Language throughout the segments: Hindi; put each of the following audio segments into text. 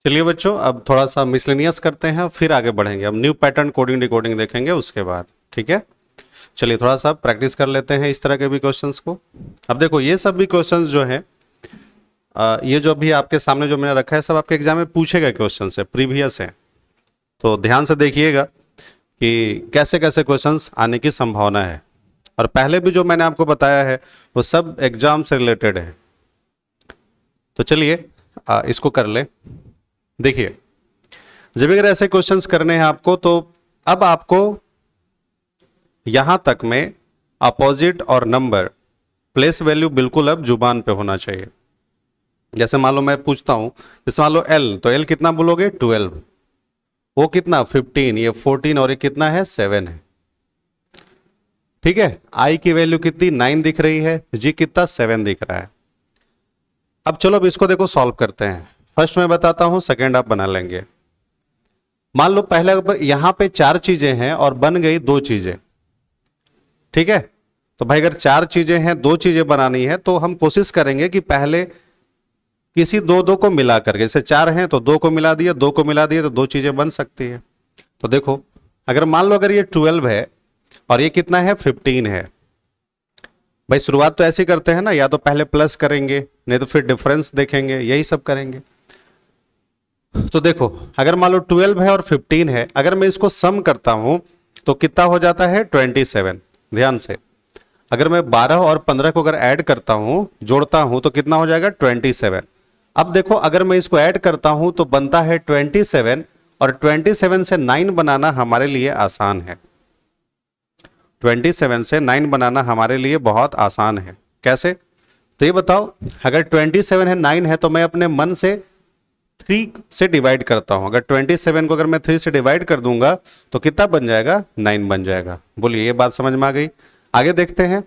चलिए बच्चों, अब थोड़ा सा मिसलेनियस करते हैं, फिर आगे बढ़ेंगे। अब न्यू पैटर्न कोडिंग डिकोडिंग देखेंगे उसके बाद, ठीक है। चलिए थोड़ा सा प्रैक्टिस कर लेते हैं इस तरह के भी क्वेश्चंस को। अब देखो ये सब भी क्वेश्चंस जो हैं, ये जो अभी आपके सामने जो मैंने रखा है सब आपके एग्जाम में पूछे गए क्वेश्चन है, प्रीवियस है। तो ध्यान से देखिएगा कि कैसे कैसे क्वेश्चंस आने की संभावना है। और पहले भी जो मैंने आपको बताया है वो सब एग्जाम से रिलेटेड है। तो चलिए इसको कर ले। देखिए, जब अगर ऐसे क्वेश्चंस करने हैं आपको, तो अब आपको यहां तक में अपोजिट और नंबर प्लेस वैल्यू बिल्कुल अब जुबान पे होना चाहिए। जैसे मान लो मैं पूछता हूं, जैसे मान लो एल, तो एल कितना बोलोगे 12, वो कितना 15, ये 14 और ये कितना है 7 है, ठीक है। आई की वैल्यू कितनी 9 दिख रही है, जी कितना 7 दिख रहा है। अब चलो अब इसको देखो सॉल्व करते हैं। फर्स्ट मैं बताता हूं, सेकेंड आप बना लेंगे। मान लो पहले यहां पे 4 चीजें हैं और बन गई 2 चीजें, ठीक है। तो भाई अगर 4 चीजें हैं 2 चीजें बनानी है तो हम कोशिश करेंगे कि पहले किसी दो को मिला करके, जैसे 4 हैं तो 2 को मिला दिया, 2 को मिला दिया तो 2 चीजें बन सकती है। तो देखो अगर मान लो अगर ये 12 है और ये कितना है 15 है, भाई शुरुआत तो ऐसे करते हैं ना, या तो पहले प्लस करेंगे नहीं तो फिर डिफरेंस देखेंगे, यही सब करेंगे। तो देखो अगर मान लो 12 है और 15 है, अगर मैं इसको सम करता हूं तो कितना हो जाता है 27। ध्यान से, अगर मैं 12 और 15 को अगर ऐड करता हूं, जोड़ता हूं, तो कितना हो जाएगा 27। अब देखो अगर मैं इसको ऐड करता हूं तो बनता है 27, और 27 से 9 बनाना हमारे लिए आसान है। 27 से 9 बनाना हमारे लिए बहुत आसान है। कैसे? तो ये बताओ, अगर 27 है 9 है तो मैं अपने मन से 3 से डिवाइड करता हूं। अगर 27 को अगर मैं 3 से डिवाइड कर दूंगा तो कितना बन जाएगा 9 बन जाएगा। बोलिए ये बात समझ में आ गई? आगे देखते हैं।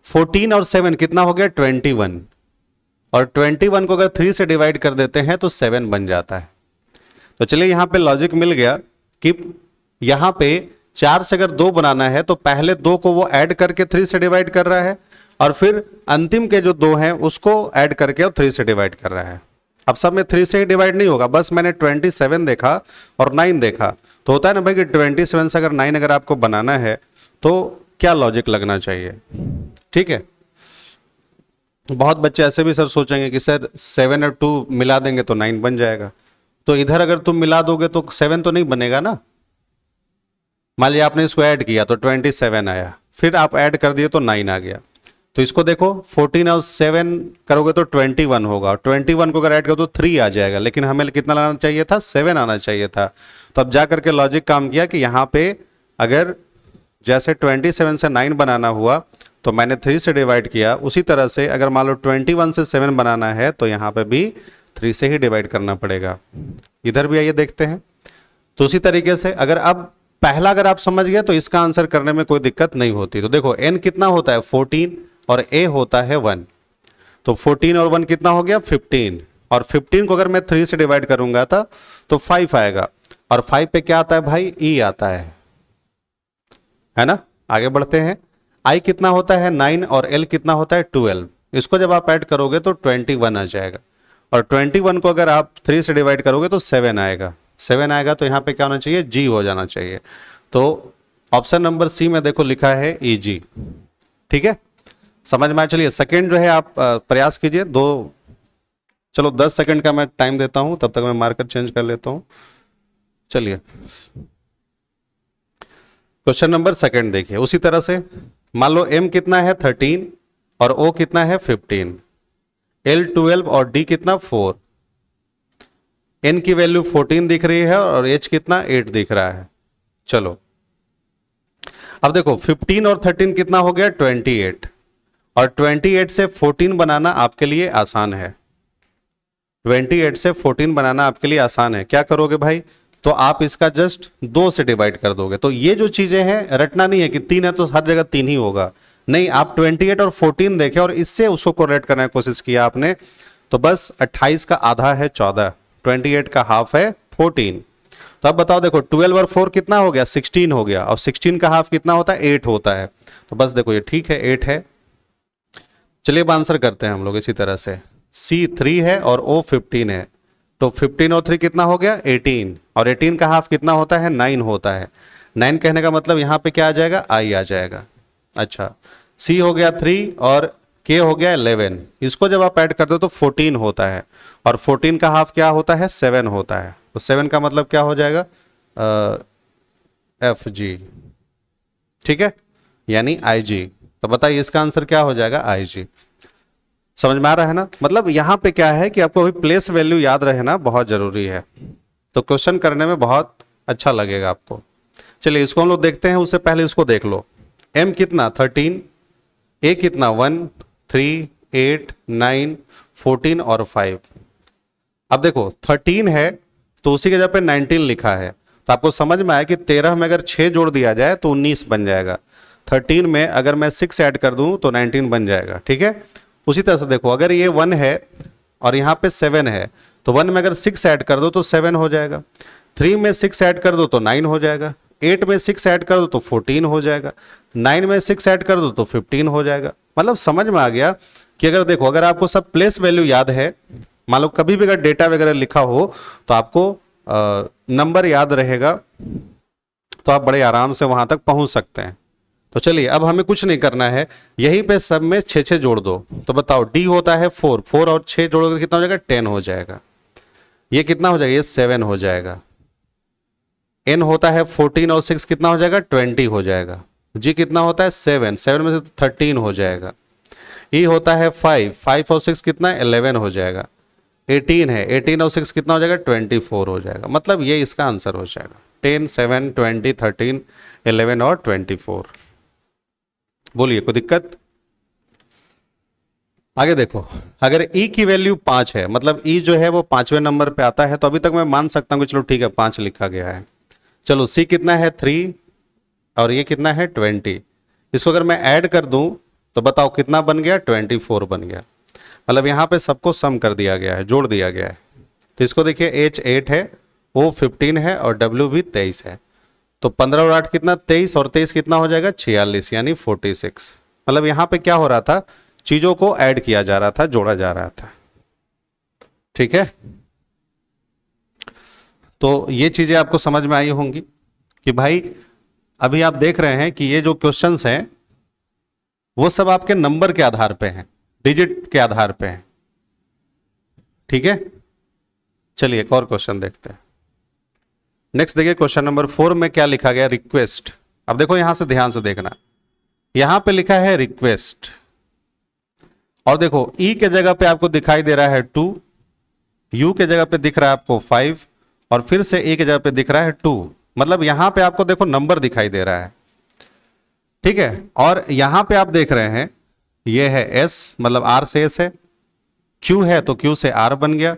14 और 7 कितना हो गया 21, और 21 को अगर 3 से डिवाइड कर देते हैं तो 7 बन जाता है। तो चलिए यहां पे लॉजिक मिल गया कि यहां पे 4 से अगर 2 बनाना है तो पहले 2 को वो ऐड करके 3 से डिवाइड कर रहा है, और फिर अंतिम के जो 2 हैं उसको ऐड करके और 3 से डिवाइड कर रहा है। अब सब में 3 से ही डिवाइड नहीं होगा, बस मैंने 27 देखा और 9 देखा, तो होता है ना भाई कि 27 से अगर 9 अगर आपको बनाना है तो क्या लॉजिक लगना चाहिए, ठीक है। बहुत बच्चे ऐसे भी सर सोचेंगे कि सर 7 और 2 मिला देंगे तो 9 बन जाएगा। तो इधर अगर तुम मिला दोगे तो 7 तो नहीं बनेगा ना। मान लिया आपने इसको ऐड किया तो 27 आया, फिर आप ऐड कर दिए तो 9 आ गया। तो इसको देखो 14 और 7 करोगे तो 21 होगा, 21 को अगर ऐड करो तो 3 आ जाएगा, लेकिन हमें कितना लाना चाहिए था 7 आना चाहिए था। तो अब जा करके लॉजिक काम किया कि यहाँ पे अगर जैसे 27 से 9 बनाना हुआ तो मैंने 3 से डिवाइड किया, उसी तरह से अगर मान लो 21 से 7 बनाना है तो यहाँ पे भी 3 से ही डिवाइड करना पड़ेगा। इधर भी आइए देखते हैं। तो उसी तरीके से अगर अब पहला अगर आप समझ गए तो इसका आंसर करने में कोई दिक्कत नहीं होती। तो देखो n कितना होता है 14 और a होता है 1, तो 14 और 1 कितना हो गया 15, और 15 को अगर मैं 3 से डिवाइड करूंगा था तो 5 आएगा, और 5 पे क्या आता है भाई e आता है ना। आगे बढ़ते हैं। i कितना होता है 9 और l कितना होता है 12, इसको जब आप ऐड करोगे तो 21 आ जाएगा, और 21 को अगर आप 3 से डिवाइड करोगे तो 7 आएगा। 7 आएगा तो यहाँ पे क्या होना चाहिए g हो जाना चाहिए। तो ऑप्शन नंबर सी में देखो लिखा है EG, ठीक है, समझ में आया। चलिए सेकेंड जो है आप प्रयास कीजिए। चलो 10 सेकंड का मैं टाइम देता हूं, तब तक मैं मार्कर चेंज कर लेता हूं। चलिए क्वेश्चन नंबर सेकंड देखिए। उसी तरह से मान लो m कितना है 13 और o कितना है 15, l 12 और d कितना 4, n की वैल्यू 14 दिख रही है और h कितना 8 दिख रहा है। चलो अब देखो 15 और 13 कितना हो गया 28, और 28 से 14 बनाना आपके लिए आसान है। 28 से 14 बनाना आपके लिए आसान है। क्या करोगे भाई, तो आप इसका जस्ट 2 से डिवाइड कर दोगे। तो ये जो चीजें हैं रटना नहीं है कि 3 है तो हर जगह 3 ही होगा, नहीं, आप 28 और 14 देखे और इससे उसको कोरिलेट करने की कोशिश किया आपने, तो बस 28 का आधा है 14, 28 का हाफ है 14। तो अब बताओ देखो 12 और 4 कितना हो गया 16 हो गया, और 16 का हाफ कितना होता है 8 होता है। तो बस देखो ये ठीक है 8 है। चलिए अब आंसर करते हैं हम लोग इसी तरह से। C 3 है और O 15 है, तो 15 और 3 कितना हो गया 18, और 18 का हाफ कितना होता है 9 होता है। 9 कहने का मतलब यहाँ पे क्या आ जाएगा आई आ जाएगा। अच्छा, सी हो गया 3 और के हो गया 11, इसको जब आप ऐड करते हो तो 14 होता है, और 14 का हाफ क्या होता है 7 होता है, तो 7 का मतलब क्या हो जाएगा एफ जी, ठीक है, यानी आई जी। तो बताइए इसका आंसर क्या हो जाएगा आई जी। समझ में आ रहा है ना, मतलब यहां पे क्या है कि आपको अभी प्लेस वैल्यू याद रहना बहुत जरूरी है, तो क्वेश्चन करने में बहुत अच्छा लगेगा आपको। चलिए इसको हम लोग देखते हैं, उससे पहले इसको देख लो। एम कितना 13, ए कितना 1, 3, 8, 9, 14 और 5। अब देखो 13 है तो उसी की जगह पे 19 लिखा है, तो आपको समझ में आया कि 13 में अगर 6 जोड़ दिया जाए तो 19 बन जाएगा। 13 में अगर मैं 6 ऐड कर दूं तो 19 बन जाएगा, ठीक है। उसी तरह से देखो अगर ये 1 है और यहाँ पे 7 है, तो 1 में अगर 6 ऐड कर दो तो 7 हो जाएगा, 3 में 6 ऐड कर दो तो 9 हो जाएगा, 8 में 6 ऐड कर दो तो 14 हो जाएगा, 9 में 6 ऐड कर दो तो 15 हो जाएगा। मतलब समझ में आ गया कि अगर देखो अगर आपको सब प्लेस वैल्यू याद है, मान लो कभी भी अगर डेटा वगैरह लिखा हो तो आपको नंबर याद रहेगा, तो आप बड़े आराम से वहां तक पहुंच सकते हैं। तो चलिए अब हमें कुछ नहीं करना है, यहीं पे सब में 6 जोड़ दो। तो बताओ डी होता है 4, 4 और 6 जोड़ोगे कितना हो जाएगा 10 हो जाएगा। ये कितना हो जाएगा ये 7 हो जाएगा। एन होता है 14 और 6 कितना हो जाएगा 20 हो जाएगा। जी कितना होता है 7, 7 में से 13 हो जाएगा। ई होता है 5, 5 और 6 कितना 11 हो जाएगा। 18 है, 18 और 6 कितना हो जाएगा 24 हो जाएगा। मतलब ये इसका आंसर हो जाएगा 10, 7, 20, 13, 11 और 24। बोलिए कोई दिक्कत। आगे देखो अगर e की वैल्यू 5 है, मतलब e जो है वो 5वें नंबर पे आता है, तो अभी तक मैं मान सकता हूं कि चलो ठीक है 5 लिखा गया है। चलो c कितना है 3 और ये कितना है 20, इसको अगर मैं ऐड कर दूं तो बताओ कितना बन गया 24 बन गया। मतलब यहाँ पे सबको सम कर दिया गया है, जोड़ दिया गया है। तो इसको देखिए h 8 है, o 15 है और w भी 23 है, तो 15 और 8 कितना 23 और 23 कितना हो जाएगा 46 यानी 46। मतलब यहाँ पे क्या हो रहा था चीजों को ऐड किया जा रहा था, जोड़ा जा रहा था, ठीक है। तो ये चीजें आपको समझ में आई होंगी कि भाई अभी आप देख रहे हैं कि ये जो क्वेश्चंस हैं वो सब आपके नंबर के आधार पे हैं, डिजिट के आधार पे हैं, ठीक है। चलिए एक और क्वेश्चन देखते हैं। नेक्स्ट देखिए क्वेश्चन नंबर 4 में क्या लिखा गया रिक्वेस्ट। अब देखो यहां से ध्यान से देखना, यहां पे लिखा है रिक्वेस्ट और देखो ई के जगह पे आपको दिखाई दे रहा है 2, यू के जगह पे दिख रहा है आपको 5 और फिर से ए के जगह पे दिख रहा है 2। मतलब यहां पे आपको देखो नंबर दिखाई दे रहा है, ठीक है। और यहां पे आप देख रहे हैं ये है एस, मतलब आर से एस है, क्यू है तो क्यू से आर बन गया,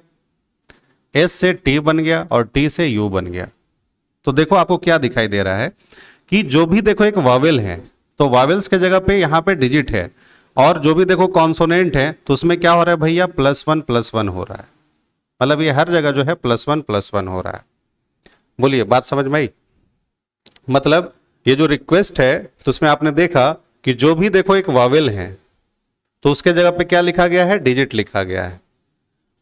एस से टी बन गया और टी से यू बन गया। तो देखो आपको क्या दिखाई दे रहा है कि जो भी देखो एक वावेल है तो वावेल्स के जगह पे यहां पे डिजिट है, और जो भी देखो कॉन्सोनेंट है तो उसमें क्या हो रहा है भैया +1+1 हो रहा है। मतलब ये हर जगह जो है +1+1 हो रहा है। बोलिए बात समझ में आई। मतलब ये जो रिक्वेस्ट है तो उसमें आपने देखा कि जो भी देखो एक वावेल है तो उसके जगह पे क्या लिखा गया है डिजिट लिखा गया है,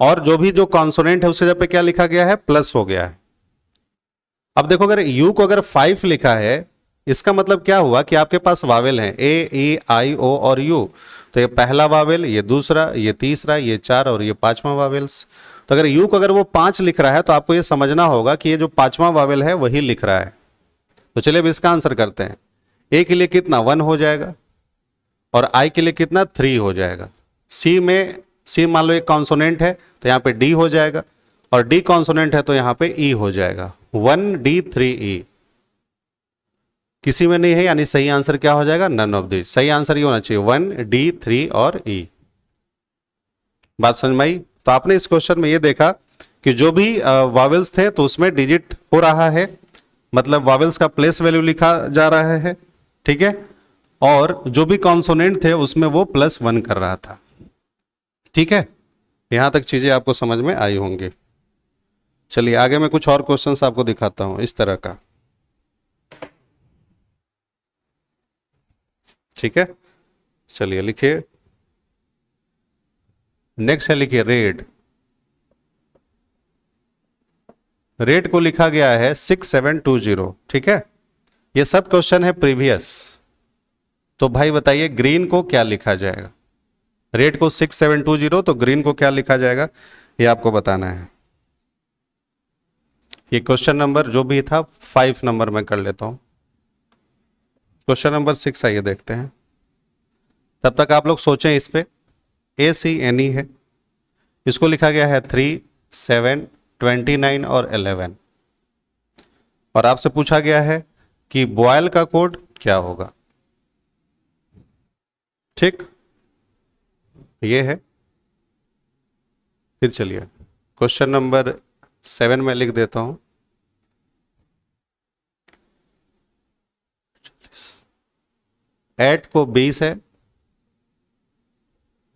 और जो भी जो कॉन्सोनेंट है उसके जगह पे क्या लिखा गया है प्लस हो गया है। अब देखो अगर यू को अगर 5 लिखा है इसका मतलब क्या हुआ कि आपके पास वावेल हैं ए ई आई ओ और यू, तो ये पहला वावेल, ये दूसरा, ये तीसरा, ये 4 और ये 5वां वावेल्स। तो अगर यू को अगर वो 5 लिख रहा है तो आपको ये समझना होगा कि ये जो 5वां वावेल है वही लिख रहा है। तो चलिए अब इसका आंसर करते हैं। ए के लिए कितना 1 हो जाएगा और आई के लिए कितना 3 हो जाएगा। सी में सी मान लो एक कॉन्सोनेंट है तो यहाँ पे डी हो जाएगा, और डी कॉन्सोनेंट है तो यहाँ पे ई हो जाएगा। 1D3E किसी में नहीं है, यानी सही आंसर क्या हो जाएगा नन ऑफ दिस। सही आंसर ये होना चाहिए 1D3 और E। बात समझ में आई। तो आपने इस क्वेश्चन में ये देखा कि जो भी वावेल्स थे तो उसमें डिजिट हो रहा है, मतलब वावेल्स का प्लेस वैल्यू लिखा जा रहा है, ठीक है। और जो भी कॉन्सोनेंट थे उसमें वो +1 कर रहा था, ठीक है। यहां तक चीजें आपको समझ में आई होंगी। चलिए आगे मैं कुछ और क्वेश्चंस आपको दिखाता हूं इस तरह का, ठीक है। चलिए लिखिए नेक्स्ट है, लिखिए रेड। रेट को लिखा गया है 6720, ठीक है। ये सब क्वेश्चन है प्रीवियस। तो भाई बताइए ग्रीन को क्या लिखा जाएगा? रेट को 6720, तो ग्रीन को क्या लिखा जाएगा ये आपको बताना है। ये क्वेश्चन नंबर जो भी था 5 नंबर में कर लेता हूं। क्वेश्चन नंबर 6 आइए देखते हैं। तब तक आप लोग सोचें इस पे। ACNE है, इसको लिखा गया है 3, 7, 29 और 11। और आपसे पूछा गया है कि बॉयल का कोड क्या होगा, ठीक। ये है। फिर चलिए क्वेश्चन नंबर 7 में लिख देता हूं। एट को 20 है,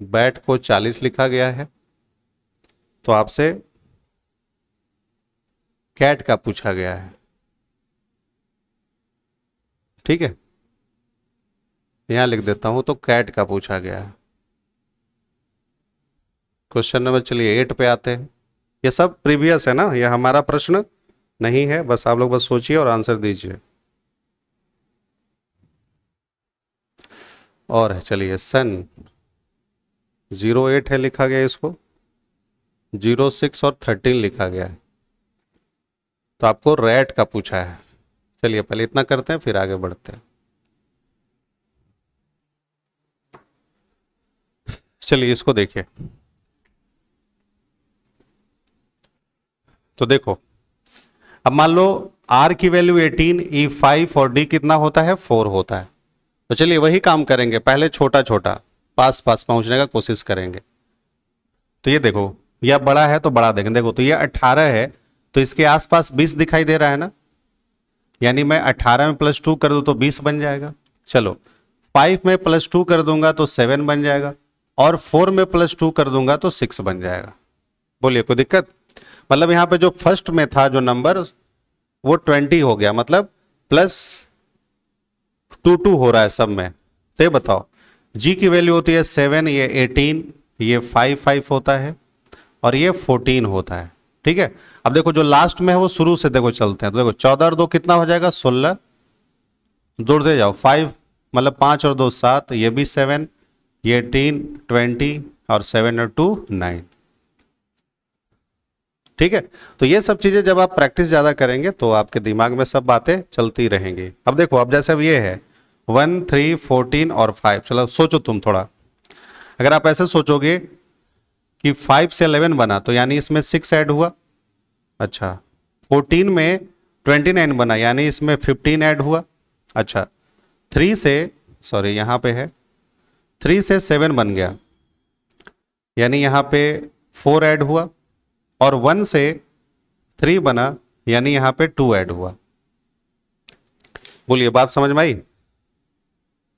बैट को 40 लिखा गया है। तो आपसे कैट का पूछा गया है, ठीक है। यहां लिख देता हूं, तो कैट का पूछा गया है। क्वेश्चन नंबर चलिए 8 पे आते हैं। ये सब प्रीवियस है ना, ये हमारा प्रश्न नहीं है, बस आप लोग बस सोचिए और आंसर दीजिए। और है चलिए सन 08 है लिखा गया, इसको 06 और 13 लिखा गया है। तो आपको रैट का पूछा है। चलिए पहले इतना करते हैं फिर आगे बढ़ते हैं। चलिए इसको देखिए। तो देखो, अब मान लो R की वैल्यू 18, E 5 और D कितना होता है 4 होता है। तो चलिए वही काम करेंगे, पहले छोटा छोटा पास पास पहुंचने का कोशिश करेंगे। तो ये देखो, यह बड़ा है तो बड़ा देखें। देखो तो ये 18 है, तो इसके आसपास 20 दिखाई दे रहा है ना, यानी मैं 18 में +2 कर दूं तो 20 बन जाएगा। चलो 5 में +2 कर दूंगा तो 7 बन जाएगा, और 4 में +2 कर दूंगा तो 6 बन जाएगा। बोलिए कोई दिक्कत? मतलब यहां पे जो फर्स्ट में था जो नंबर वो 20 हो गया, मतलब +2 हो रहा है सब में। तो ये बताओ, G की वैल्यू होती है 7, ये 18, ये 5 होता है, और ये 14 होता है, ठीक है। अब देखो जो लास्ट में है वो शुरू से देखो चलते हैं। तो देखो 14 और 2 कितना हो जाएगा 16, जोड़ते जाओ 5, मतलब 5 और 2 7, ये भी 7, ये 18, 20 और 7 और 2 9, ठीक है। तो ये सब चीजें जब आप प्रैक्टिस ज्यादा करेंगे तो आपके दिमाग में सब बातें चलती रहेंगी। अब देखो, अब जैसे अब ये है 1, 3, 14 और 5। चलो सोचो तुम थोड़ा, अगर आप ऐसे सोचोगे कि 5 से 11 बना तो यानी इसमें 6 ऐड हुआ। अच्छा 14 में 29 बना, यानी इसमें 15 ऐड हुआ। अच्छा 3 से, सॉरी यहां पे है, 3 से 7 बन गया, यानी यहां पे 4 ऐड हुआ, और 1 से 3 बना, यानी यहां पे 2 ऐड हुआ। बोलिए बात समझ में आई?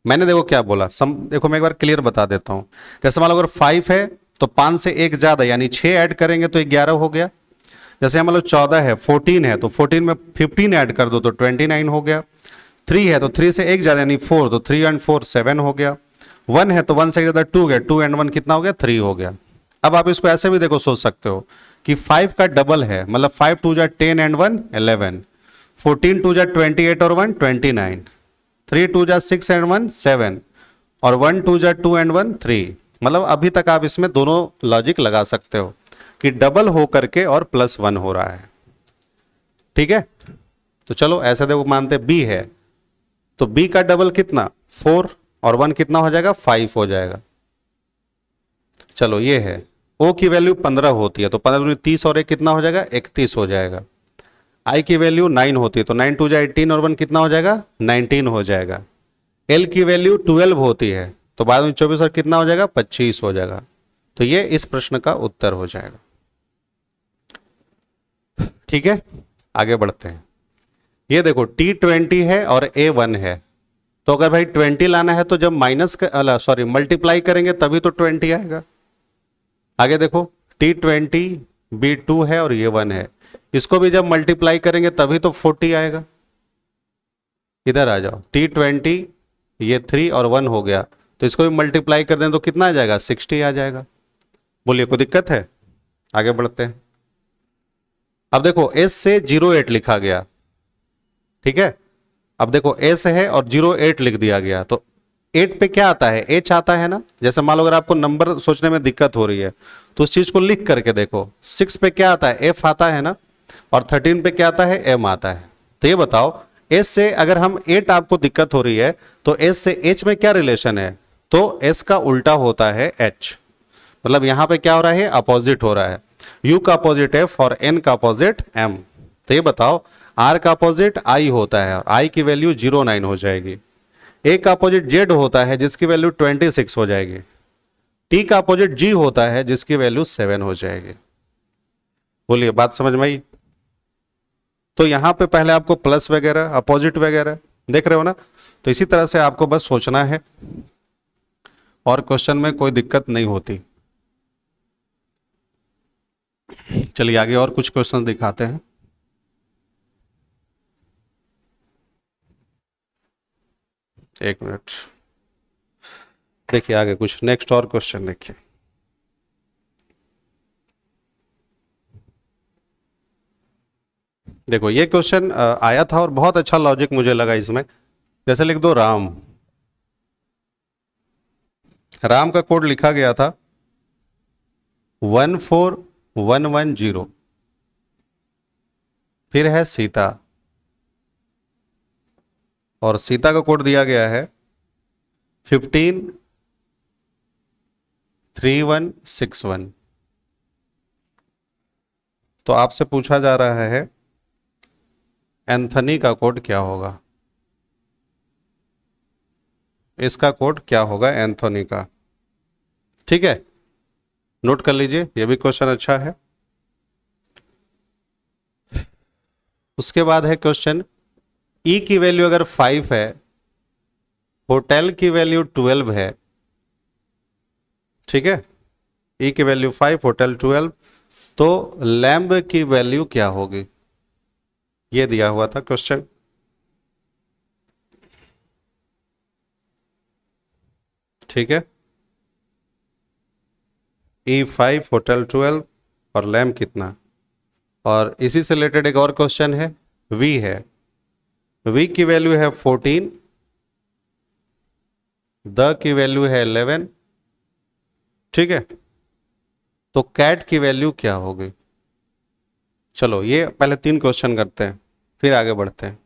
मैंने देखो क्या बोला, देखो मैं एक बार क्लियर बता देता हूं। जैसे मान लो अगर 5 है तो 5 से 1 ज्यादा, यानी 6 ऐड करेंगे तो 11 हो गया। जैसे मान लो 14 है, 14 है तो 14 में 15 ऐड कर दो तो 29 हो गया। 3 है तो 3 से 1 ज्यादा यानी 4, तो 3 एंड 4 7 हो गया। 1 है तो 1 से ज्यादा 2 गया, 2 एंड 1 कितना हो गया 3 हो गया। अब आप इसको ऐसे भी देखो सोच सकते हो कि 5 का डबल है, मतलब 5 2 जा 10 एंड 1 11, 14 2 जा 28 और 1 29, 3 2 जा 6 एंड 1 7, और 1 2 जा 2 एंड 1 3। मतलब अभी तक आप इसमें दोनों लॉजिक लगा सकते हो कि डबल हो करके और +1 हो रहा है, ठीक है। तो चलो ऐसे देखो, मानते B है तो B का डबल कितना 4, और 1 कितना हो जाएगा 5 हो जाएगा। चलो ये है O की वैल्यू 15 होती है तो 15 30 और 1 कितना हो जाएगा 31 हो जाएगा। I की वैल्यू 9 होती है तो 9 2 जा 18 और 1 कितना हो जाएगा 19 हो जाएगा। L की वैल्यू 12 होती है तो बाद में 24 और कितना हो जाएगा 25 हो जाएगा। तो ये इस प्रश्न का उत्तर हो जाएगा, ठीक है। आगे बढ़ते हैं। ये देखो T20 है और A1 है, तो अगर भाई 20 लाना है तो जब मल्टीप्लाई करेंगे तभी तो 20 आएगा। आगे देखो T20 B2 है और ये 1 है, इसको भी जब मल्टीप्लाई करेंगे तभी तो 40 आएगा। इधर आ जाओ, T20 ये 3 और 1 हो गया, तो इसको भी मल्टीप्लाई कर दें तो कितना आ जाएगा 60 आ जाएगा। बोलिए कोई दिक्कत है? आगे बढ़ते हैं। अब देखो एस से 08 लिखा गया, ठीक है। अब देखो एस है और 08 लिख दिया गया, तो 8 पे क्या आता है, एच आता है ना। जैसे मान लो अगर आपको नंबर सोचने में दिक्कत हो रही है तो उस चीज को लिख करके देखो। 6 पे क्या आता है, एफ आता है ना, और 13 पे क्या आता है, एम आता है। तो ये बताओ एस से अगर हम 8 आपको दिक्कत हो रही है तो एस से एच में क्या रिलेशन है, तो एस का उल्टा होता है एच। मतलब यहां पे क्या हो रहा है, अपोजिट हो रहा है। यू का अपोजिट एफ और एन का अपोजिट एम। तो ये बताओ आर का अपोजिट आई होता है और आई की वैल्यू 09 हो जाएगी। ए का अपोजिट जेड होता है जिसकी वैल्यू 26 हो जाएगी। टी का अपोजिट जी होता है जिसकी वैल्यू 7 हो जाएगी। बोलिए बात समझ में आई। तो यहां पे पहले आपको प्लस वगैरह अपोजिट वगैरह देख रहे हो ना, तो इसी तरह से आपको बस सोचना है और क्वेश्चन में कोई दिक्कत नहीं होती। चलिए आगे और कुछ क्वेश्चन दिखाते हैं। एक मिनट, देखिए आगे कुछ नेक्स्ट और क्वेश्चन देखिए। देखो ये क्वेश्चन आया था और बहुत अच्छा लॉजिक मुझे लगा इसमें। जैसे लिख दो राम, राम का कोड लिखा गया था 14110। फिर है सीता, और सीता का कोड दिया गया है 153161। तो आपसे पूछा जा रहा है एंथनी का कोड क्या होगा, इसका कोड क्या होगा एंथोनी का। ठीक है, नोट कर लीजिए, यह भी क्वेश्चन अच्छा है। उसके बाद है क्वेश्चन ई की वैल्यू अगर 5 है, होटल की वैल्यू 12 है, ठीक है, ई की वैल्यू 5 होटल 12, तो लैम्ब की वैल्यू क्या होगी, ये दिया हुआ था क्वेश्चन। ठीक है, E5 होटल 12 और लैम्ब कितना। और इसी से रिलेटेड एक और क्वेश्चन है, V है, V की वैल्यू है 14, द की वैल्यू है 11, ठीक है, तो कैट की वैल्यू क्या होगी। चलो ये पहले 3 क्वेश्चन करते हैं फिर आगे बढ़ते हैं।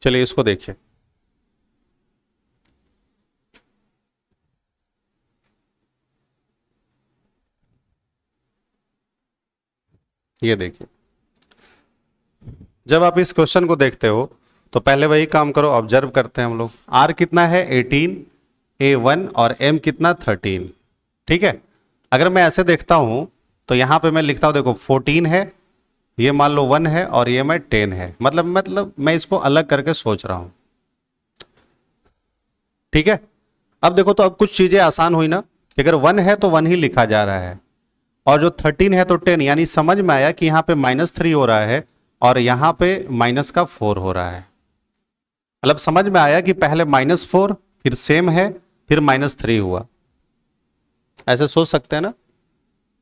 चलिए इसको देखिए, ये देखिए, जब आप इस क्वेश्चन को देखते हो तो पहले वही काम करो, ऑब्जर्व करते हैं हम लोग। आर कितना है 18, A1 और M कितना 13, ठीक है। अगर मैं ऐसे देखता हूं तो यहां पे मैं लिखता हूं, देखो 14 है, ये मान लो 1 है और ये मैं 10 है, मतलब मैं इसको अलग करके सोच रहा हूं, ठीक है। अब देखो तो अब कुछ चीजें आसान हुई ना, कि अगर 1 है तो 1 ही लिखा जा रहा है, और जो 13 है तो 10, यानी समझ में आया कि यहां पे -3 हो रहा है और यहां पे -4 हो रहा है। मतलब समझ में आया कि पहले -4 फिर सेम है फिर -3 हुआ। ऐसे सोच सकते हैं ना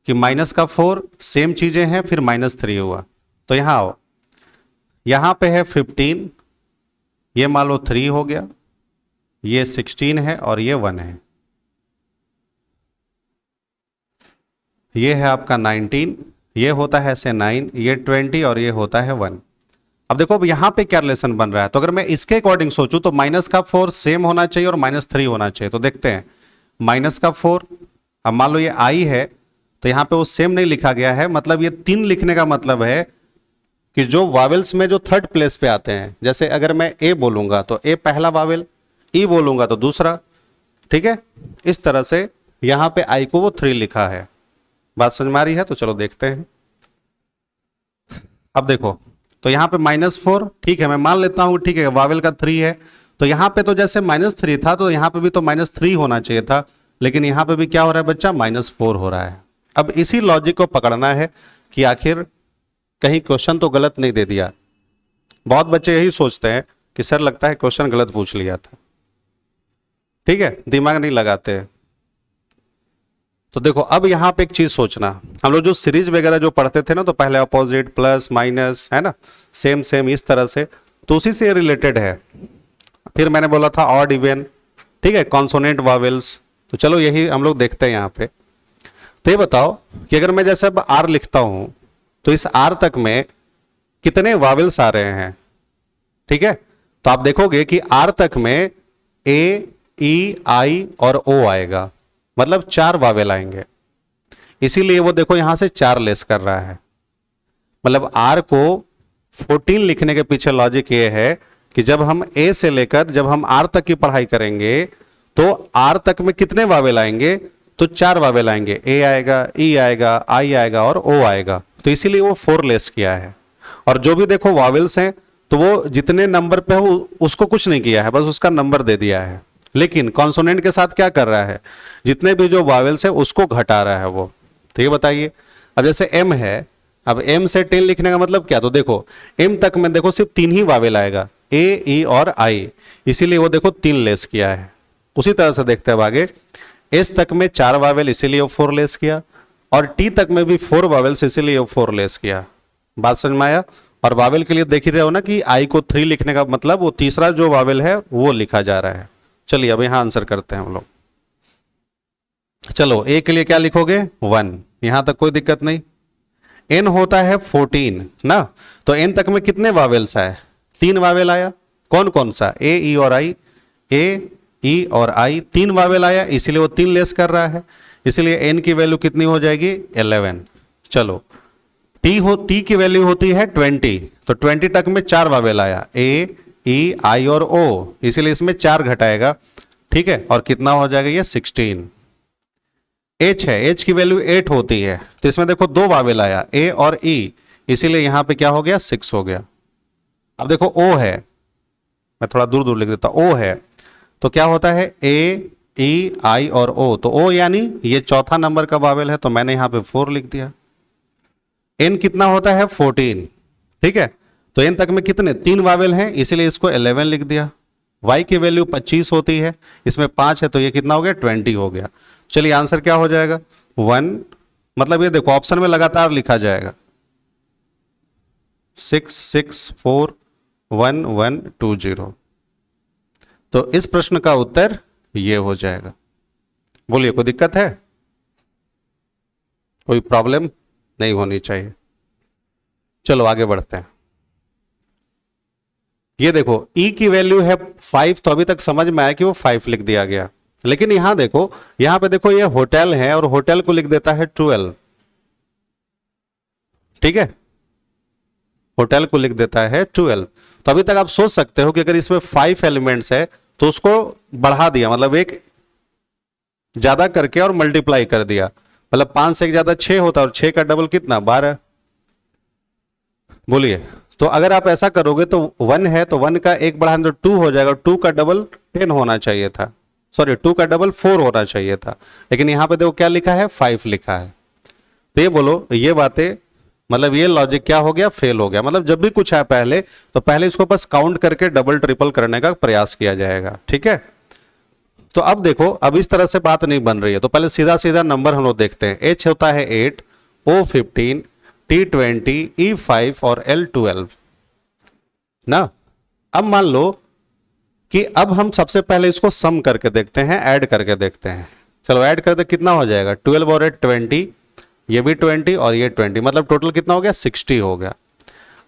कि -4 सेम चीजें हैं फिर -3 हुआ। तो यहां आओ, यहां पे है 15, ये मान लो 3 हो गया, ये 16 है और ये 1 है, ये है आपका 19, ये होता है ऐसे 9, ये 20 और ये होता है 1। अब देखो अब यहां पे क्या रिलेशन बन रहा है, तो अगर मैं इसके अकॉर्डिंग सोचूं तो -4 सेम होना चाहिए और -3 होना चाहिए। तो देखते हैं, -4, अब मान लो ये आई है तो यहां पे वो सेम नहीं लिखा गया है, मतलब ये 3 लिखने का मतलब है कि जो वावेल्स में जो थर्ड प्लेस पे आते हैं, जैसे अगर मैं ए बोलूंगा तो ए पहला वावेल, ई बोलूंगा तो दूसरा, ठीक है। इस तरह से यहां पे आई को वो 3 लिखा है। बात समझ में आ रही है, तो चलो देखते हैं। अब देखो तो यहां पे -4, ठीक है, मैं मान लेता हूं, ठीक है, वावेल का 3 है, तो यहां पे तो जैसे -3 था तो यहां पे भी तो -3 होना चाहिए था, लेकिन यहां पे भी क्या हो रहा है बच्चा, -4 हो रहा है। अब इसी लॉजिक को पकड़ना है कि आखिर कहीं क्वेश्चन तो गलत नहीं दे दिया। बहुत बच्चे यही सोचते हैं कि सर लगता है क्वेश्चन गलत पूछ लिया था, ठीक है, दिमाग नहीं लगाते। तो देखो अब यहाँ पे एक चीज सोचना, हम लोग जो सीरीज वगैरह जो पढ़ते थे ना, तो पहले अपोजिट, प्लस, माइनस, है ना, सेम सेम इस तरह से, तो उसी से रिलेटेड है। फिर मैंने बोला था ऑड इवन, ठीक है, कॉन्सोनेंट वावेल्स। तो चलो यही हम लोग देखते हैं यहाँ पे। तो ये बताओ कि अगर मैं जैसे अब आर लिखता हूं तो इस आर तक में कितने वावेल्स आ रहे हैं, ठीक है। तो आप देखोगे कि आर तक में ए, ई, आई और ओ आएगा, मतलब 4 वावेल आएंगे। इसीलिए वो देखो यहां से 4 लेस कर रहा है। मतलब आर को 14 लिखने के पीछे लॉजिक ये है कि जब हम ए से लेकर जब हम आर तक की पढ़ाई करेंगे तो आर तक में कितने वावेल आएंगे, तो 4 वावेल आएंगे, ए आएगा, ई आएगा, आई आएगा और ओ आएगा। तो इसीलिए वो 4 लेस किया है। और जो भी देखो वावेल्स हैं तो वो जितने नंबर पे हो उसको कुछ नहीं किया है, बस उसका नंबर दे दिया है। लेकिन कॉन्सोनेंट के साथ क्या कर रहा है, जितने भी जो वावेल्स है उसको घटा रहा है वो। तो ये बताइए, अब जैसे एम है, अब एम से 10 लिखने का मतलब क्या, तो देखो एम तक में देखो सिर्फ 3 ही वावेल आएगा, ए, ई और आई, इसीलिए वो देखो 3 लेस किया है। उसी तरह से देखते हैं आगे, एस तक में 4 वावेल इसीलिए वो 4 लेस किया, और टी तक में भी 4 वावेल्स इसीलिए वो 4 लेस किया। बात समझ में आया। और वावेल के लिए देख ही रहे हो ना कि आई को 3 लिखने का मतलब वो तीसरा जो वावेल है वो लिखा जा रहा है। चलिए अब यहां आंसर करते हैं हम लोग। चलो ए के लिए क्या लिखोगे, 1, यहां तक कोई दिक्कत नहीं। एन होता है 14 ना, तो एन तक में कितने वावेल्स आए, 3 वावेल आया। कौन कौन सा, ए, ई और आई, ए, ई और आई 3 वावेल आया, इसीलिए वो 3 लेस कर रहा है, इसीलिए एन की वैल्यू कितनी हो जाएगी, 11। चलो टी की वैल्यू होती है 20, तो 20 तक में 4 वावेल आया, ए, ई, आई और ओ, इसीलिए इसमें 4 घटाएगा, ठीक है, और कितना हो जाएगा ये 16। एच है, एच की वैल्यू 8 होती है, तो इसमें देखो 2 वावेल आया, ए और ई, इसीलिए यहां पे क्या हो गया, 6 हो गया। अब देखो ओ है, मैं थोड़ा दूर दूर लिख देता, ओ है तो क्या होता है, ए, ई, आई और ओ, तो ओ यानी ये चौथा नंबर का वावेल है, तो मैंने यहां पे 4 लिख दिया। एन कितना होता है, 14, ठीक है, तो एन तक में कितने 3 वावेल हैं, इसीलिए इसको 11 लिख दिया। वाई की वैल्यू 25 होती है, इसमें 5 है, तो ये कितना हो गया, 20 हो गया। चलिए आंसर क्या हो जाएगा, 1, मतलब ये देखो ऑप्शन में लगातार लिखा जाएगा, 6, 6, 4, 1, 1, 2, 0। तो इस प्रश्न का उत्तर ये हो जाएगा। बोलिए कोई दिक्कत है, कोई प्रॉब्लम नहीं होनी चाहिए। चलो आगे बढ़ते हैं। ये देखो E की वैल्यू है 5, तो अभी तक समझ में आया कि वो 5 लिख दिया गया, लेकिन यहां देखो, यहां पे देखो ये होटल है और होटल को लिख देता है 12, ठीक है, होटल को लिख देता है 12। तो अभी तक आप सोच सकते हो कि अगर इसमें 5 एलिमेंट्स है तो उसको बढ़ा दिया, मतलब एक ज्यादा करके और मल्टीप्लाई कर दिया, मतलब 5 से एक ज्यादा 6 होता है, और 6 का डबल कितना, 12। बोलिए, तो अगर आप ऐसा करोगे तो 1 है तो 1 का एक बढ़ाने तो 2 हो जाएगा, 2 का डबल 10 होना चाहिए था, सॉरी 2 का डबल 4 होना चाहिए था, लेकिन यहां पे देखो क्या लिखा है, 5 लिखा है। तो ये बोलो, ये बातें मतलब ये लॉजिक क्या हो गया, फेल हो गया। मतलब जब भी कुछ है पहले, तो पहले इसको बस काउंट करके डबल ट्रिपल करने का प्रयास किया जाएगा, ठीक है। तो अब देखो, अब इस तरह से बात नहीं बन रही है, तो पहले सीधा सीधा नंबर हम लोग देखते हैं। एच होता है 8, ओ 15, टी 20, ई 5 और एल 12 ना। अब मान लो कि अब हम सबसे पहले इसको सम करके देखते हैं, ऐड करके देखते हैं। चलो ऐड करते कितना हो जाएगा, 12 और 8 20, ये भी 20 और ये 20, मतलब टोटल कितना हो गया, 60 हो गया।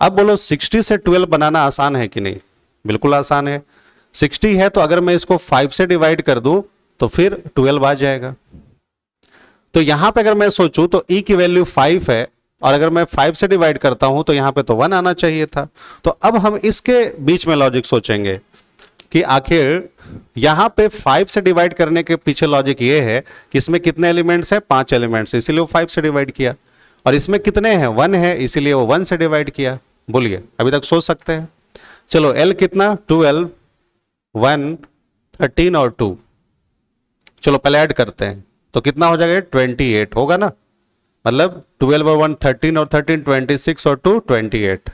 अब बोलो 60 से 12 बनाना आसान है कि नहीं, बिल्कुल आसान है। 60 है तो अगर मैं इसको 5 से डिवाइड कर दूं तो फिर 12 आ जाएगा। तो यहां पे अगर मैं सोचूं तो E की वैल्यू 5 है, और अगर मैं 5 से डिवाइड करता हूं तो यहां पे तो 1 आना चाहिए था। तो अब हम इसके बीच में लॉजिक सोचेंगे कि आखिर यहां पे 5 से डिवाइड करने के पीछे लॉजिक ये है कि इसमें कितने एलिमेंट्स हैं, 5 एलिमेंट्स, इसीलिए वो 5 से डिवाइड किया। और इसमें कितने हैं, 1 है, इसीलिए वो 1 से डिवाइड किया। बोलिए अभी तक सोच सकते हैं। चलो L कितना, 12, 1, 13 और 2। चलो पहले ऐड करते हैं, तो कितना हो जाएगा, 28 होगा ना, मतलब 12 और 1 13 और 13 26 और 2 28।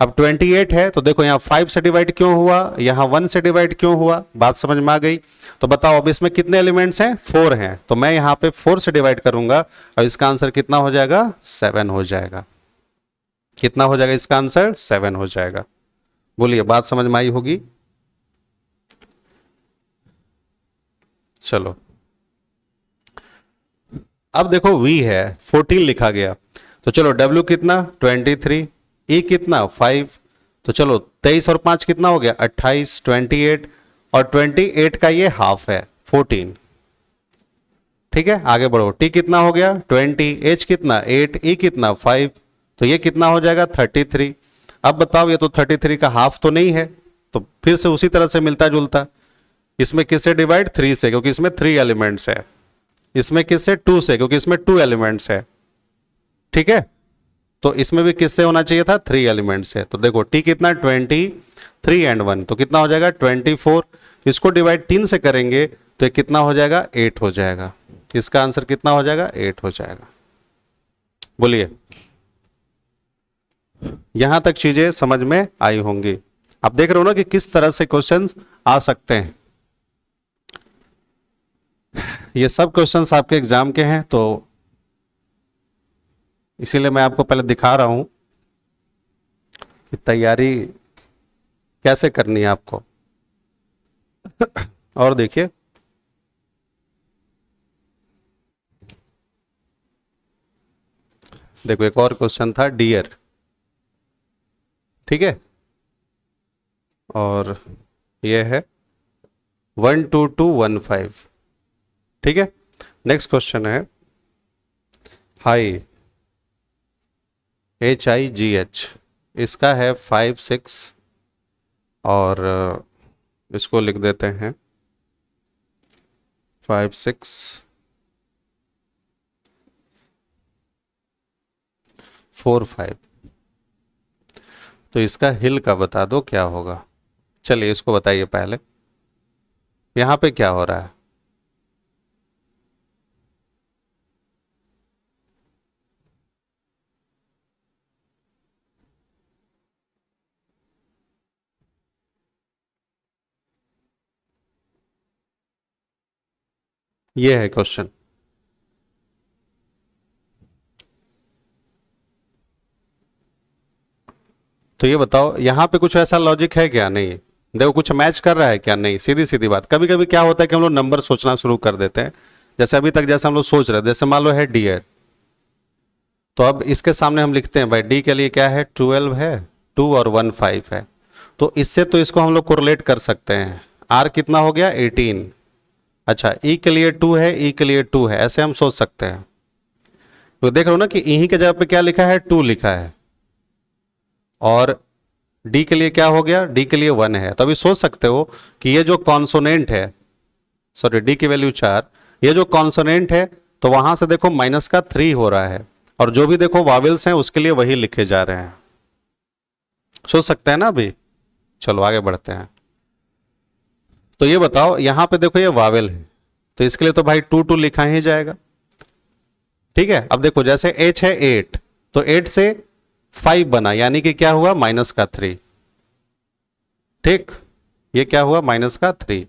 अब 28 है तो देखो यहाँ 5 से डिवाइड क्यों हुआ, यहाँ 1 से डिवाइड क्यों हुआ, बात समझ में आ गई। तो बताओ अब इसमें कितने एलिमेंट्स हैं, 4 हैं, तो मैं यहाँ पे 4 से डिवाइड करूंगा और इसका आंसर कितना हो जाएगा, 7 हो जाएगा। कितना हो जाएगा इसका आंसर, 7 हो जाएगा। बोलिए बात समझ में आई होगी। चलो अब देखो v है 14 लिखा गया, तो चलो w कितना 23, e कितना 5, तो चलो 23 और 5 कितना हो गया 28, 28 और 28 का ये हाफ है 14। ठीक है आगे बढ़ो, t कितना हो गया 20, h कितना 8, e कितना 5, तो ये कितना हो जाएगा 33। अब बताओ ये तो 33 का हाफ तो नहीं है, तो फिर से उसी तरह से मिलता जुलता, इसमें किससे डिवाइड 3 से क्योंकि इसमें 3 एलिमेंट्स है, इसमें किससे 2 से क्योंकि इसमें 2 एलिमेंट्स है। ठीक है तो इसमें भी किससे होना चाहिए था, 3 एलिमेंट्स है। तो देखो t कितना 23 एंड 1 तो कितना हो जाएगा 24, इसको डिवाइड 3 से करेंगे तो ये कितना हो जाएगा 8 हो जाएगा। इसका आंसर कितना हो जाएगा 8 हो जाएगा। बोलिए यहां तक चीजें समझ में आई होंगी। आप देख रहे हो ना कि किस तरह से क्वेश्चंस आ सकते हैं। ये सब क्वेश्चंस आपके एग्जाम के हैं, तो इसीलिए मैं आपको पहले दिखा रहा हूं कि तैयारी कैसे करनी है आपको। और देखिए देखो एक और क्वेश्चन था डियर, ठीक है, और ये है 12215। ठीक है नेक्स्ट क्वेश्चन है हाई HIGH, इसका है 5 6 और इसको लिख देते हैं 5 6 4 5। तो इसका हिल का बता दो क्या होगा। चलिए इसको बताइए पहले, यहां पे क्या हो रहा है। ये है क्वेश्चन। तो ये बताओ यहां पे कुछ ऐसा लॉजिक है क्या, नहीं देखो कुछ मैच कर रहा है क्या, नहीं, सीधी सीधी बात। कभी कभी क्या होता है कि हम लोग नंबर सोचना शुरू कर देते हैं, जैसे अभी तक जैसे हम लोग सोच रहे हैं, जैसे मान लो है डियर, तो अब इसके सामने हम लिखते हैं भाई डी के लिए क्या है 12 है, 2 और 1 5 है, तो इससे तो इसको हम लोग कोरिलेट कर सकते हैं। आर कितना हो गया 18, अच्छा ई के लिए 2 है, ई के लिए 2 है, ऐसे हम सोच सकते हैं। तो देख रहे हो ना कि ई के जगह पे क्या लिखा है 2 लिखा है, और डी के लिए क्या हो गया, डी के लिए 1 है। तो अभी सोच सकते हो कि ये जो कॉन्सोनेंट है, सॉरी डी की वैल्यू 4, ये जो कॉन्सोनेंट है तो वहां से देखो माइनस का 3 हो रहा है, और जो भी देखो वावेल्स हैं उसके लिए वही लिखे जा रहे हैं। सोच सकते हैं ना अभी। चलो आगे बढ़ते हैं। तो ये बताओ यहां पे देखो ये वावेल है, तो इसके लिए तो भाई 2 2 लिखा ही जाएगा। ठीक है अब देखो जैसे h है 8, तो 8 से 5 बना, यानी कि क्या हुआ माइनस का 3। ठीक ये क्या हुआ माइनस का 3।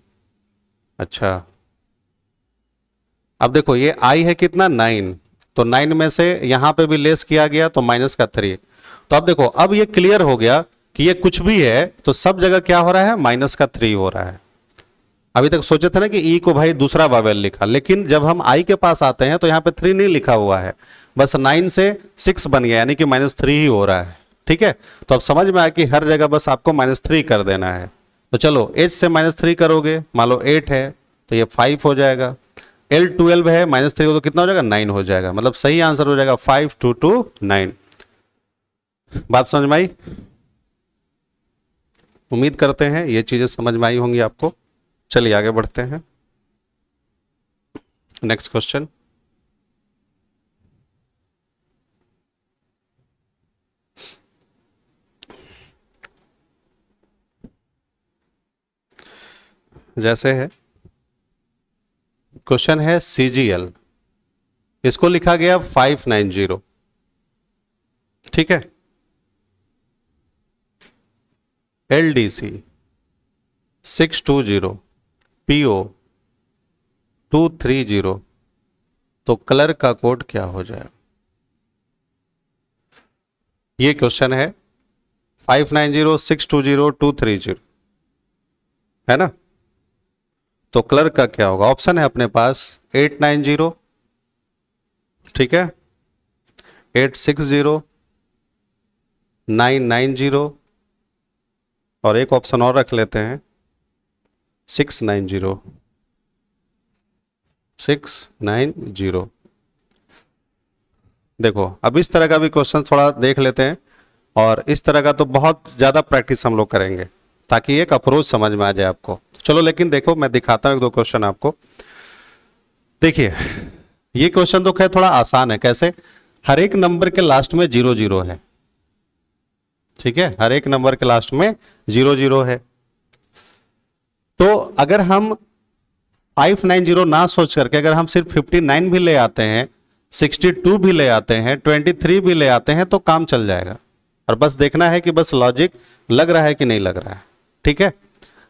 अच्छा अब देखो ये i है कितना 9, तो 9 में से यहां पे भी लेस किया गया तो माइनस का 3। तो अब देखो अब ये क्लियर हो गया कि ये कुछ भी है तो सब जगह क्या हो रहा है माइनस का 3 हो रहा है। अभी तक सोचे थे ना कि ई को भाई दूसरा वावेल लिखा, लेकिन जब हम आई के पास आते हैं तो यहाँ पे 3 नहीं लिखा हुआ है, बस 9 से 6 बन गया, यानी कि -3 ही हो रहा है। ठीक है तो अब समझ में आया कि हर जगह बस आपको -3 कर देना है। तो चलो h से -3 करोगे, मान लो 8 है तो ये 5 हो जाएगा, L 12 है -3 हो तो कितना हो जाएगा 9 हो जाएगा, मतलब सही आंसर हो जाएगा 5 2 2 9। बात समझ में आई, उम्मीद करते हैं ये चीजें समझ में आई होंगी आपको। चलिए आगे बढ़ते हैं। नेक्स्ट क्वेश्चन, जैसे है क्वेश्चन है CGL, इसको लिखा गया 590। ठीक है LDC 620, PO 230, तो कलर का कोड क्या हो जाएगा? ये क्वेश्चन है 590620 है ना। तो कलर का क्या होगा? ऑप्शन है अपने पास 890, ठीक है, 860, 990 और एक ऑप्शन और रख लेते हैं 690, 690। देखो अब इस तरह का भी क्वेश्चन थोड़ा देख लेते हैं, और इस तरह का तो बहुत ज़्यादा प्रैक्टिस हम लोग करेंगे ताकि एक अप्रोच समझ में आ जाए आपको। चलो लेकिन देखो मैं दिखाता हूँ एक दो क्वेश्चन आपको। देखिए ये क्वेश्चन तो खैर थोड़ा आसान है। कैसे? हर एक नंबर के लास्ट में 00 है, ठीक है, हर एक नंबर के लास्ट में 00 है। तो अगर हम 590 ना सोच करके अगर हम सिर्फ 59 भी ले आते हैं, 62 भी ले आते हैं, 23 भी ले आते हैं तो काम चल जाएगा। और बस देखना है कि बस लॉजिक लग रहा है कि नहीं लग रहा है, ठीक है।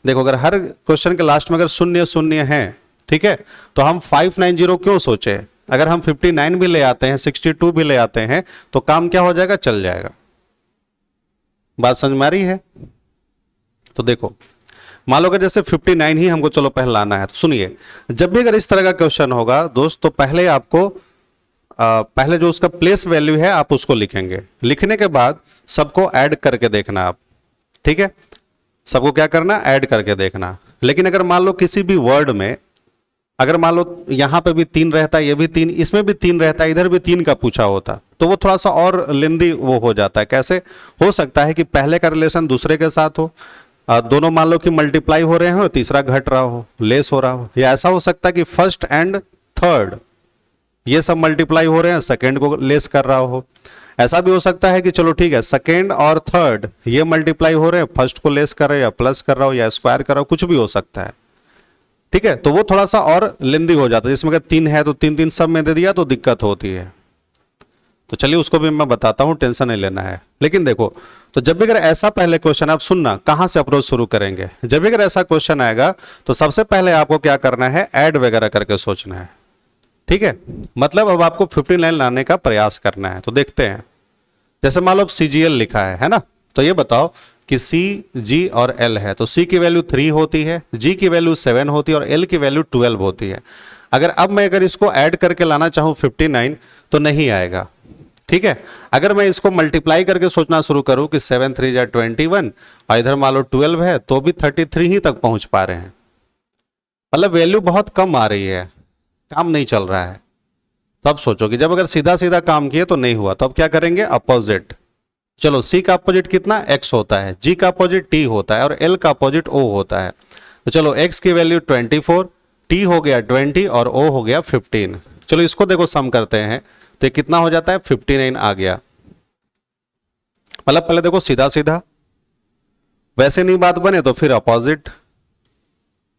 देखो अगर हर क्वेश्चन के लास्ट में अगर 0 है, ठीक है, तो हम 590 क्यों सोचे? अगर हम 59 भी ले आते हैं, 62 भी ले आते हैं तो काम क्या हो जाएगा? चल जाएगा। बात समझ में आ रही है? तो देखो मान लो कि जैसे 59 ही हमको चलो पहले लाना है, तो सुनिए, जब भी अगर इस तरह का क्वेश्चन होगा दोस्त, तो पहले आपको पहले जो उसका प्लेस वैल्यू है आप उसको लिखेंगे। लिखने के बाद सबको ऐड करके देखना आप, ठीक है, सबको क्या करना? ऐड करके देखना। लेकिन अगर मान लो किसी भी वर्ड में अगर मान लो यहां पे भी 3 रहता है, ये भी 3, इसमें भी 3 रहता है, इधर भी 3 का पूछा होता, तो वो थोड़ा सा और लेंदी वो हो जाता है। कैसे हो सकता है कि पहले का रिलेशन दूसरे के साथ हो, दोनों मान लो कि मल्टीप्लाई हो रहे हो, तीसरा घट रहा हो, लेस हो रहा हो, या ऐसा हो सकता है कि फर्स्ट एंड थर्ड ये सब मल्टीप्लाई हो रहे हैं, सेकेंड को लेस कर रहा हो। ऐसा भी हो सकता है कि चलो ठीक है, सेकेंड और थर्ड ये मल्टीप्लाई हो रहे हैं, फर्स्ट को लेस कर रहे हैं या प्लस कर रहा हो या स्क्वायर कर रहा हो, कुछ भी हो सकता है, ठीक है। तो वो थोड़ा सा और लेंदी हो जाता है। जिसमें अगर 3 है तो 3 सब में दे दिया तो दिक्कत होती है। तो चलिए उसको भी मैं बताता हूं, टेंशन नहीं लेना है। लेकिन देखो, तो जब भी अगर ऐसा पहले क्वेश्चन, आप सुनना कहां से अप्रोच शुरू करेंगे। जब भी अगर ऐसा क्वेश्चन आएगा तो सबसे पहले आपको क्या करना है? ऐड वगैरह करके सोचना है, ठीक है। मतलब अब आपको 59 लाने का प्रयास करना है। तो देखते हैं, जैसे मान लो CGL लिखा है ना, तो ये बताओ कि C, G और L है, तो C की वैल्यू 3 होती है, G की वैल्यू 7 होती है और L की वैल्यू 12 होती है। अगर इसको ऐड करके लाना चाहूं 59 तो नहीं आएगा, ठीक है। अगर मैं इसको मल्टीप्लाई करके सोचना शुरू करूं कि 7 3 जा 21 और इधर मान लो 12 है, तो भी 33 ही तक पहुंच पा रहे हैं। मतलब वैल्यू बहुत कम आ रही है, काम नहीं चल रहा है। तब सोचो कि जब अगर सीधा सीधा काम किए तो नहीं हुआ, तो अब क्या करेंगे? अपोजिट। चलो C का अपोजिट कितना? X होता है, G का अपोजिट T होता है और L का अपोजिट O होता है। तो चलो X की वैल्यू 24, T हो गया 20 और O हो गया 15। चलो इसको देखो सम करते हैं, तो ये कितना हो जाता है? 59 आ गया। मतलब पहले देखो सीधा सीधा, वैसे नहीं बात बने तो फिर अपोजिट,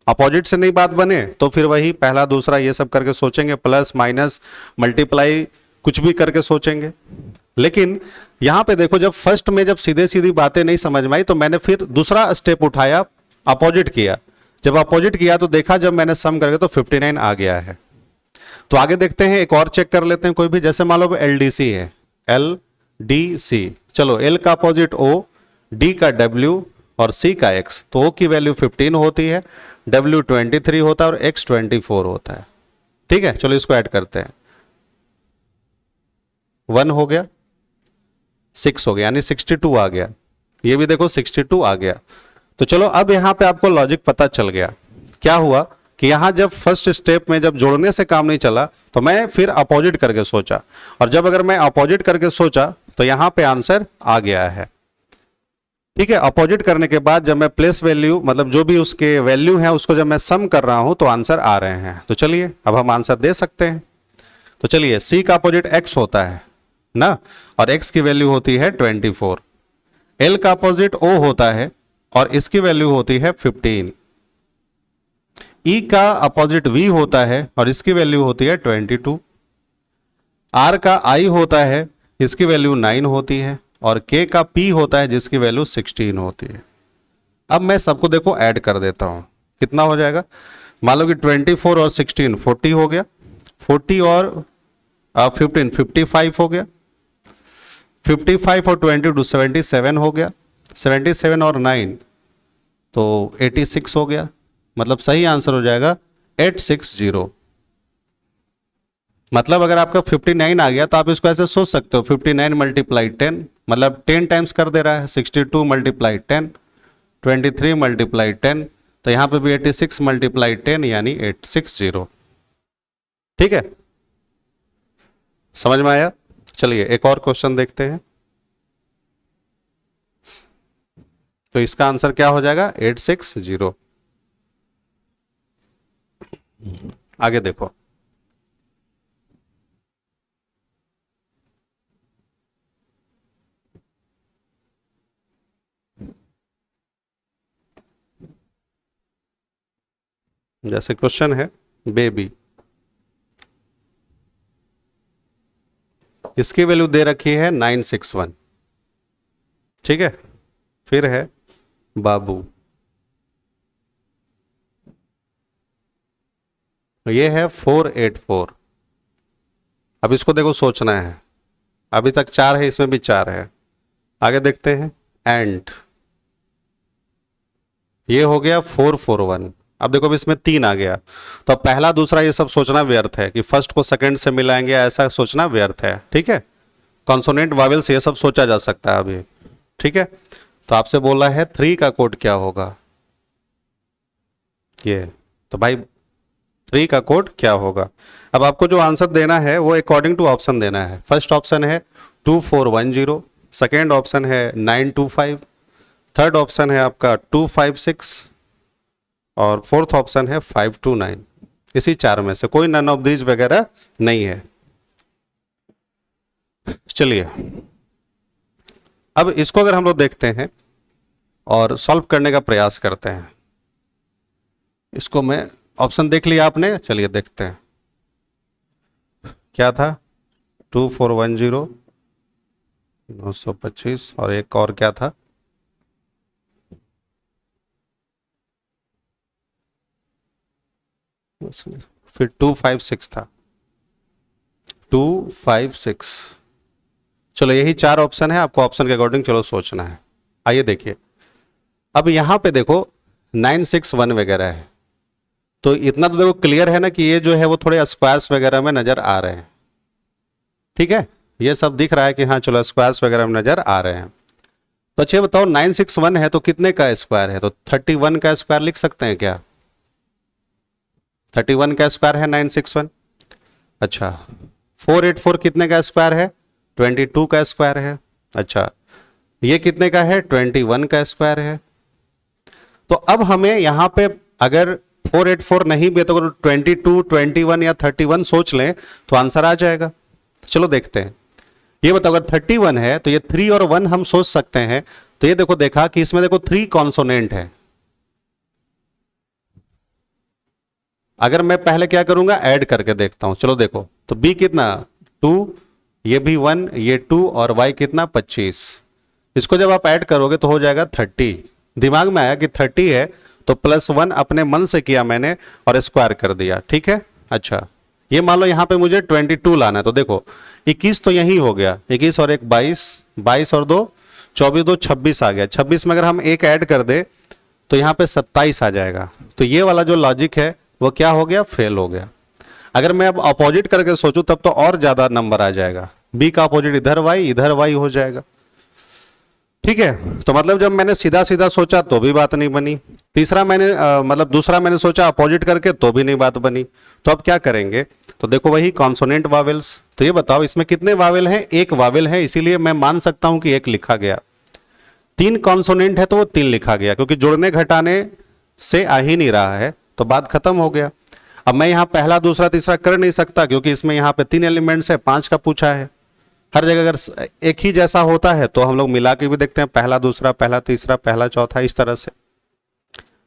अपोजिट से नहीं बात बने तो फिर वही पहला दूसरा ये सब करके सोचेंगे, प्लस माइनस मल्टीप्लाई कुछ भी करके सोचेंगे। लेकिन यहां पे देखो, जब फर्स्ट में जब सीधे सीधी बातें नहीं समझ में आई तो मैंने फिर दूसरा स्टेप उठाया, अपोजिट किया। जब अपोजिट किया तो देखा, जब मैंने सम करके तो 59 आ गया है। तो आगे देखते हैं, एक और चेक कर लेते हैं कोई भी। जैसे मान लो LDC है, LDC, चलो L का अपोजिट O, D का W और C का X, तो O की वैल्यू 15 होती है, W 23 होता है और X 24 होता है, ठीक है। चलो इसको ऐड करते हैं, 1 हो गया, 6 हो गया, यानी 62 आ गया। ये भी देखो 62 आ गया। तो चलो अब यहां पे आपको लॉजिक पता चल गया। क्या हुआ कि यहां जब फर्स्ट स्टेप में जब जोड़ने से काम नहीं चला तो मैं फिर अपोजिट करके सोचा, और जब अगर मैं अपोजिट करके सोचा तो यहां पे आंसर आ गया है, ठीक है। अपोजिट करने के बाद जब मैं प्लेस वैल्यू, मतलब जो भी उसके वैल्यू है उसको जब मैं सम कर रहा हूं तो आंसर आ रहे हैं। तो चलिए अब हम आंसर दे सकते हैं। तो चलिए, C का अपोजिट X होता है ना, और X की वैल्यू होती है 24। L का अपोजिट O होता है और इसकी वैल्यू होती है 15। E का अपोजिट V होता है और इसकी वैल्यू होती है 22। R का I होता है, इसकी वैल्यू 9 होती है, और K का P होता है जिसकी वैल्यू 16 होती है। अब मैं सबको देखो ऐड कर देता हूं, कितना हो जाएगा, मान लो कि 24 और 16 40 हो गया, 40 और 15 55 हो गया, 55 और 22 77 हो गया, 77 और 9 तो 86 हो गया। मतलब सही आंसर हो जाएगा 860। मतलब अगर आपका 59 आ गया तो आप इसको ऐसे सोच सकते हो, 59 मल्टीप्लाई 10, मतलब 10 टाइम्स कर दे रहा है, 62 मल्टीप्लाई 10, 23 मल्टीप्लाई 10, तो यहां पे भी 86 मल्टीप्लाई 10 यानी 860। ठीक है, समझ में आया? चलिए एक और क्वेश्चन देखते हैं। तो इसका आंसर क्या हो जाएगा, 860। आगे देखो, जैसे क्वेश्चन है बेबी, इसकी वैल्यू दे रखी है 961। ठीक है, फिर है बाबू, ये है 484। अब इसको देखो सोचना है, अभी तक 4 है, इसमें भी 4 है। आगे देखते हैं एंड, ये हो गया 441। अब देखो अब इसमें 3 आ गया, तो अब पहला दूसरा ये सब सोचना व्यर्थ है कि फर्स्ट को सेकंड से मिलाएंगे, ऐसा सोचना व्यर्थ है। ठीक है, कॉन्सोनेंट वावेल से ये सब सोचा जा सकता है अभी। ठीक है, तो आपसे बोला है 3 का कोड क्या होगा, ये तो भाई 3 का कोड क्या होगा। अब आपको जो आंसर देना है वो अकॉर्डिंग टू ऑप्शन देना है। फर्स्ट ऑप्शन है 2410, सेकेंड ऑप्शन है 925, थर्ड ऑप्शन है आपका 256 और फोर्थ ऑप्शन है 529। इसी 4 में से कोई नन ऑफ दीज वगैरह नहीं है। चलिए अब इसको अगर हम लोग देखते हैं और सॉल्व करने का प्रयास करते हैं, इसको मैं ऑप्शन देख लिया आपने, चलिए देखते हैं क्या था, 2410, 925 और एक और क्या था, फिर 256 था, 256। चलो यही 4 ऑप्शन है, आपको ऑप्शन के अकॉर्डिंग चलो सोचना है। आइए देखिए, अब यहां पे देखो 961 वगैरह है, तो इतना तो देखो क्लियर है ना कि ये जो है वो थोड़े स्क्वायर्स वगैरह में नजर आ रहे हैं। ठीक है, ये सब दिख रहा है कि हाँ चलो स्क्वायर्स वगैरह में नजर आ रहे हैं। तो अच्छा बताओ 961 है तो कितने का स्क्वायर है, तो 31 का स्क्वायर लिख सकते हैं क्या, 31 का स्क्वायर है 961। अच्छा 484 कितने का स्क्वायर है, 22 का स्क्वायर है। अच्छा ये कितने का है, 21 का स्क्वायर है। तो अब हमें यहां पे अगर 484 नहीं भी है तो 22, 21 या 31 सोच लें तो आंसर आ जाएगा। चलो देखते हैं, ये बताओ अगर 31 है तो ये 3 और 1 हम सोच सकते हैं। तो ये देखो देखा कि इसमें देखो 3 कॉन्सोनेंट है। अगर मैं पहले क्या करूंगा, ऐड करके देखता हूं। चलो देखो, तो b कितना 2, ये भी 1, ये 2 और y कितना 25। इसको जब आप ऐड करोगे तो हो जाएगा 30। दिमाग में आया कि 30 है तो +1 अपने मन से किया मैंने और स्क्वायर कर दिया। ठीक है, अच्छा ये मान लो यहां पे मुझे 22 लाना है, तो देखो 21 तो यही हो गया, 21 और 1 22, 22 और 2 24, 2 26 आ गया। 26 में अगर हम एक ऐड कर दे तो यहाँ पे 27 आ जाएगा। तो ये वाला जो लॉजिक है वो क्या हो गया, फेल हो गया। अगर मैं अब अपोजिट करके सोचूं तब तो और ज्यादा नंबर आ जाएगा, बी का अपोजिट इधर y हो जाएगा। ठीक है, तो मतलब जब मैंने सीधा सीधा सोचा तो भी बात नहीं बनी, तीसरा मैंने मतलब दूसरा मैंने सोचा अपोजिट करके तो भी नहीं बात बनी। तो अब क्या करेंगे, तो देखो वही कॉन्सोनेंट वावेल्स। तो ये बताओ इसमें कितने वावेल हैं, एक वावेल है, इसीलिए मैं मान सकता हूं कि एक लिखा गया। 3 कॉन्सोनेंट है तो वो 3 लिखा गया, क्योंकि जुड़ने घटाने से आ ही नहीं रहा है तो बात खत्म हो गया। अब मैं यहाँ पहला दूसरा तीसरा कर नहीं सकता क्योंकि इसमें यहाँ पे 3 एलिमेंट्स है, 5 का पूछा है। हर जगह अगर एक ही जैसा होता है तो हम लोग मिला के भी देखते हैं, पहला दूसरा, पहला तीसरा, पहला चौथा, इस तरह से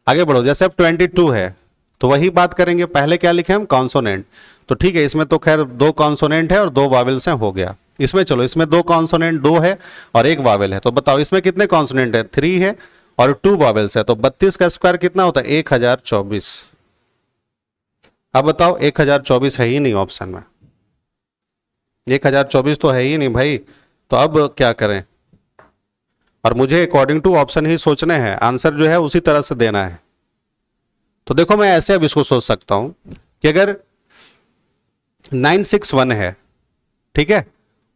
आगे बढ़ो। जैसे अब 22 है तो वही बात करेंगे, पहले क्या लिखे हम, कॉन्सोनेंट। तो ठीक है, इसमें तो खैर 2 कॉन्सोनेंट है और 2 वावेल्स हैं, हो गया। इसमें चलो, इसमें 2 कॉन्सोनेंट 2 है और 1 वावेल है, तो बताओ इसमें कितने कॉन्सोनेंट है, 3 है और 2 वॉवेल्स है, तो 32 का स्क्वायर कितना होता है? 1024। अब बताओ 1024 है ही नहीं ऑप्शन में, 1024 तो है ही नहीं भाई, तो अब क्या करें? और मुझे अकॉर्डिंग टू ऑप्शन ही सोचने हैं, आंसर जो है उसी तरह से देना है। तो देखो मैं ऐसे अब इसको सोच सकता हूं कि अगर 961 है, ठीक है,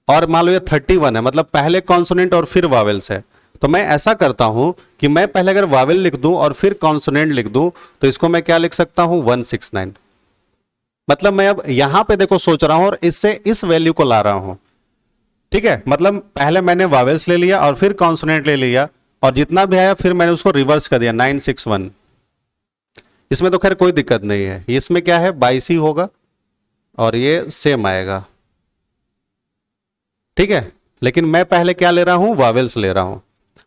और मान लो ये 31 है, मतलब पहले कॉन्सोनेंट और फिर वावेल्स है, तो मैं ऐसा करता हूं कि मैं पहले अगर वावेल लिख दूं और फिर कॉन्सोनेंट लिख दूं, तो इसको मैं क्या लिख सकता हूं? 169। मतलब मैं अब यहां पे देखो सोच रहा हूं और इससे इस वैल्यू को ला रहा हूं, ठीक है। मतलब पहले मैंने वावेल्स ले लिया और फिर कॉन्सोनेंट ले लिया, और जितना भी आया फिर मैंने उसको रिवर्स कर दिया 961। इसमें तो खैर कोई दिक्कत नहीं है, इसमें क्या है 22 ही होगा और ये सेम आएगा, ठीक है। लेकिन मैं पहले क्या ले रहा हूं? वावेल्स ले रहा हूं।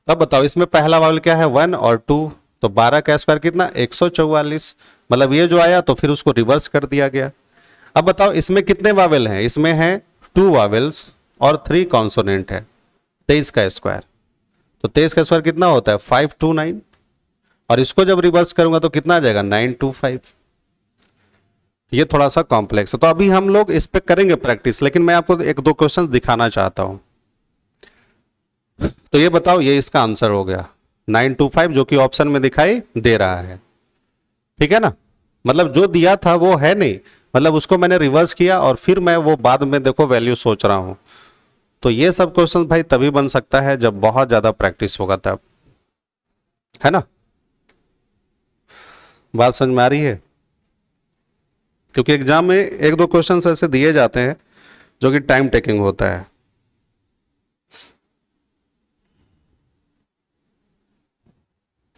तब बताओ इसमें पहला वावेल क्या है? 1 और 2, तो 12 का स्क्वायर कितना? 144। मतलब ये जो आया तो फिर उसको रिवर्स कर दिया गया। अब बताओ इसमें कितने वावेल हैं? इसमें है 2 वावेल्स और 3 कॉन्सोनेंट है, 23 का स्क्वायर। तो 23 का स्क्वायर कितना होता है? 529। और इसको जब रिवर्स करूंगा तो कितना आ जाएगा? 925। ये थोड़ा सा कॉम्प्लेक्स है, तो अभी हम लोग इस पे करेंगे प्रैक्टिस, लेकिन मैं आपको एक दो क्वेश्चंस दिखाना चाहता हूं। तो ये बताओ, ये इसका आंसर हो गया 925, जो कि ऑप्शन में दिखाई दे रहा है, ठीक है ना। मतलब जो दिया था वो है नहीं, मतलब उसको मैंने रिवर्स किया और फिर मैं वो बाद में देखो वैल्यू सोच रहा हूं। तो ये सब क्वेश्चन भाई तभी बन सकता है जब बहुत ज्यादा प्रैक्टिस होगा तब, है ना। बात समझ में आ रही है? क्योंकि एग्जाम में एक दो क्वेश्चन ऐसे दिए जाते हैं जो कि टाइम टेकिंग होता है।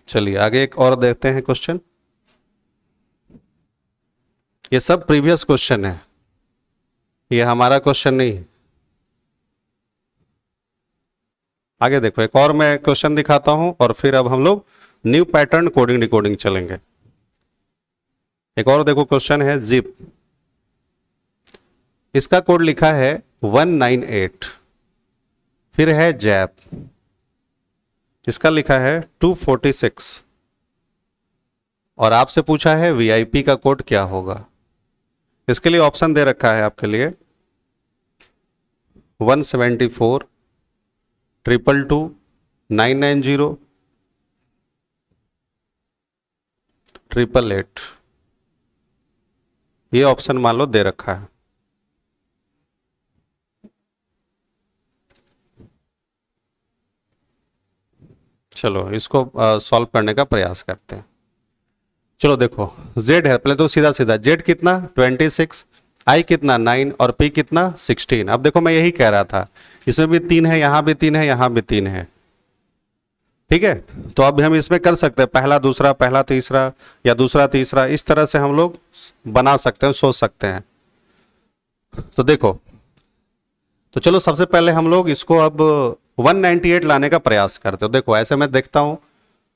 चलिए आगे एक और देखते हैं क्वेश्चन। ये सब प्रीवियस क्वेश्चन है, ये हमारा क्वेश्चन नहीं है। आगे देखो एक और मैं क्वेश्चन दिखाता हूं और फिर अब हम लोग न्यू पैटर्न कोडिंग डिकोडिंग चलेंगे। एक और देखो क्वेश्चन है जिप, इसका कोड लिखा है 198, फिर है जैप, इसका लिखा है 246, और आपसे पूछा है वीआईपी का कोड क्या होगा। इसके लिए ऑप्शन दे रखा है आपके लिए 174, 222, 990, 888। ये ऑप्शन मान लो दे रखा है। चलो इसको सॉल्व करने का प्रयास करते हैं। चलो देखो z है, पहले तो सीधा सीधा z कितना 26, i कितना 9 और p कितना 16। अब देखो मैं यही कह रहा था, इसमें भी 3 है, यहां भी 3 है, यहां भी 3 है, ठीक है। तो अब हम इसमें कर सकते हैं पहला दूसरा, पहला तीसरा, या दूसरा तीसरा, इस तरह से हम लोग बना सकते हैं, सोच सकते हैं। तो देखो, तो चलो सबसे पहले हम लोग इसको अब 198 लाने का प्रयास करते हो। देखो ऐसे मैं देखता हूं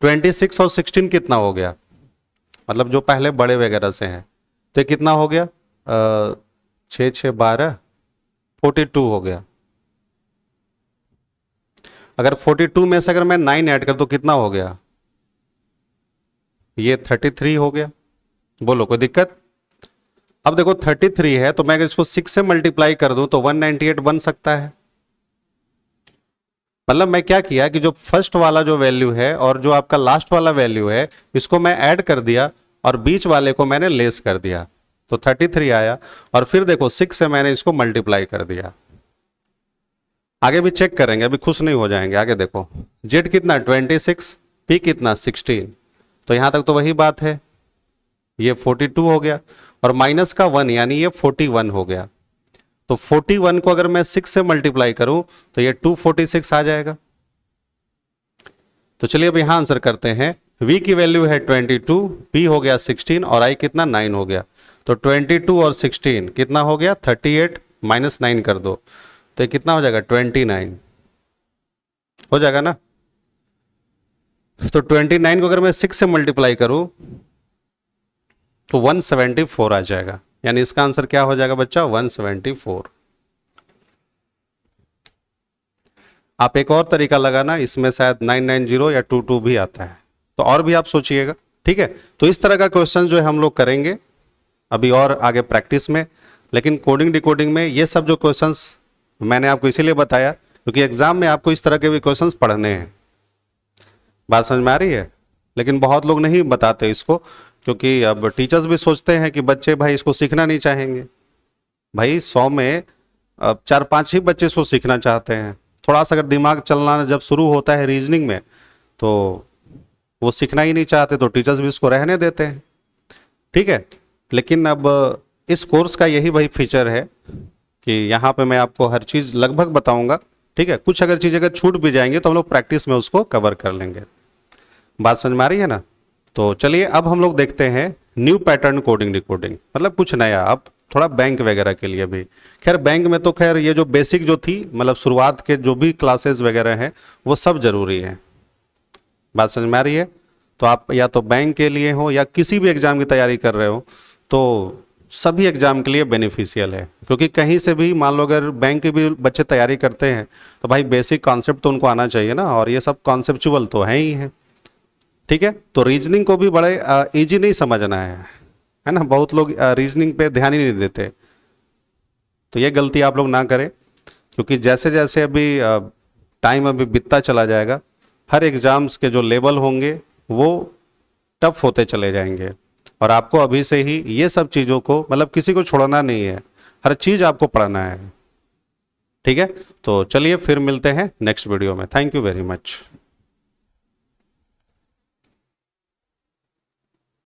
26 और 16 कितना हो गया, मतलब जो पहले बड़े वगैरह से हैं, तो कितना हो गया 6 6 12, 42 हो गया। अगर 42 में से अगर मैं 9 ऐड कर तो कितना हो गया? ये 33 हो गया। बोलो कोई दिक्कत? अब देखो 33 है, तो मैं अगर इसको 6 से मल्टीप्लाई कर दूं तो 198 बन सकता है। मतलब मैं क्या किया कि जो फर्स्ट वाला जो वैल्यू है और जो आपका लास्ट वाला वैल्यू है, इसको मैं ऐड कर दिया और बीच वाले को मैंने लेस कर दिया, तो 33 आया। और फिर देखो 6 से मैंने इसको मल्टीप्लाई कर दिया। आगे भी चेक करेंगे, अभी खुश नहीं हो जाएंगे। आगे देखो z कितना 26, p कितना 16, तो यहां तक तो वही बात है, ये 42 हो गया और माइनस का 1 यानी ये 41 हो गया। तो 41 को अगर मैं 6 से मल्टीप्लाई करूं तो ये 246 आ जाएगा। तो चलिए अब यहां आंसर करते हैं। v की वैल्यू है 22, p हो गया 16 और i कितना 9 हो गया। तो 22 और 16 कितना हो गया 38, माइनस 9 कर दो तो ये कितना हो जाएगा 29 हो जाएगा ना। तो 29 को अगर मैं 6 से मल्टीप्लाई करूं तो 174 आ जाएगा, यानी इसका आंसर क्या हो जाएगा बच्चा 174। आप एक और तरीका लगाना, इसमें शायद 990 या 22 भी आता है, तो और भी आप सोचिएगा, ठीक है। तो इस तरह का क्वेश्चन जो है हम लोग करेंगे अभी और आगे प्रैक्टिस में। लेकिन कोडिंग डिकोडिंग में ये सब जो क्वेश्चंस मैंने आपको इसीलिए बताया क्योंकि एग्जाम में आपको इस तरह के भी क्वेश्चंस पढ़ने हैं। बात समझ में आ रही है? लेकिन बहुत लोग नहीं बताते इसको, क्योंकि अब टीचर्स भी सोचते हैं कि बच्चे भाई इसको सीखना नहीं चाहेंगे। भाई 100 में अब 4-5 ही बच्चे इसको सीखना चाहते हैं। थोड़ा सा अगर दिमाग चलना जब शुरू होता है रीजनिंग में तो वो सीखना ही नहीं चाहते, तो टीचर्स भी इसको रहने देते हैं, ठीक है। लेकिन अब इस कोर्स का यही भाई फीचर है कि यहाँ पे मैं आपको हर चीज़ लगभग बताऊंगा, ठीक है। कुछ अगर चीज़ अगर छूट भी जाएंगे तो हम लोग प्रैक्टिस में उसको कवर कर लेंगे। बात समझ में आ रही है ना? तो चलिए अब हम लोग देखते हैं न्यू पैटर्न कोडिंग डिकोडिंग, मतलब कुछ नया, अब थोड़ा बैंक वगैरह के लिए भी। खैर बैंक में तो खैर ये जो बेसिक जो थी, मतलब शुरुआत के जो भी क्लासेस वगैरह हैं वो सब जरूरी है। बात समझ में आ रही है? तो आप या तो बैंक के लिए हो या किसी भी एग्जाम की तैयारी कर रहे हो तो सभी एग्जाम के लिए बेनिफिशियल है, क्योंकि कहीं से भी मान लो अगर बैंक के भी बच्चे तैयारी करते हैं तो भाई बेसिक कॉन्सेप्ट तो उनको आना चाहिए ना, और ये सब कॉन्सेप्चुअल तो है ही है, ठीक है। तो रीजनिंग को भी बड़े इजी नहीं समझना है ना। बहुत लोग रीजनिंग पे ध्यान ही नहीं देते, तो ये गलती आप लोग ना करें, क्योंकि जैसे जैसे अभी टाइम अभी बीतता चला जाएगा, हर एग्जाम्स के जो लेवल होंगे वो टफ होते चले जाएंगे, और आपको अभी से ही ये सब चीज़ों को, मतलब किसी को छोड़ना नहीं है, हर चीज़ आपको पढ़ना है, ठीक है। तो चलिए फिर मिलते हैं नेक्स्ट वीडियो में। Thank you very much.